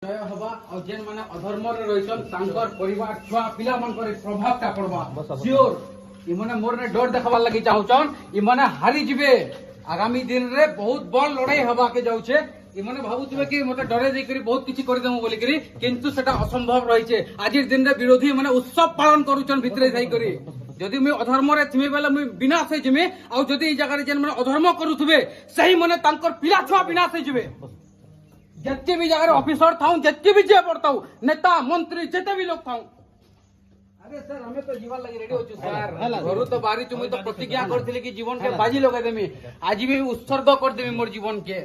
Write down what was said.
ଜୟ ହବା ଆଉ ଯେନ୍ ମାନେ ଅଧର୍ମରେ ରହିଛନ୍ ତାଙ୍କର ପରିବାର ଛୁଆ ପିଲା ମାନଙ୍କର ପ୍ରଭାବଟା ପଡବା ସିଓର। ଇମାନେ ମୋର ଡର ଦେଖବାର ଲାଗି ଚାହୁଁଛନ୍, ଇମାନେ ହାରିଯିବେ। ଆଗାମୀ ଦିନରେ ବହୁତ ବଡ ଲড়াই ହବାକେ ଯାଉଛେ। ଇମାନେ ଭାବୁଥିବେ କି ମତେ ଡରେ ଦେଇକରି ବହୁତ କିଛି କରିଦେମୁ ବୋଲିକରି, କିନ୍ତୁ ସେଟା ଅସମ୍ଭବ ରହିଛେ। ଆଜିର ଦିନରେ ବିରୋଧୀ ମାନେ ଉତ୍ସବ ପାଳନ କରୁଛନ୍ ଭିତରେ ଯାଇକରି। ଯଦି ମୁଇଁ ଅଧର୍ମରେ ଥିମି ବେଲେ ମୁଇଁ ବିନାଶ ହେଇଯିମି, ଆଉ ଯଦି ଏଇ ଜାଗାରେ ଯେନ୍ ମାନେ ଅଧର୍ମ କରୁଥିବେ ସେହି ମାନେ ତାଙ୍କର ପିଲା ଛୁଆ ବିନାଶ ହେଇଯିବେ। जितने भी जगह ऑफिसर था जितने भी जे पड़ता हूँ नेता मंत्री जितने भी लोग था। अरे सर हमें तो जीवन लगी रेडी हो सर घर तो बाहरी मुझे तो प्रतिज्ञा करथिले कि जीवन के बाजी लगा देमी। आज भी उत्सर्ग कर देमी मोर जीवन के।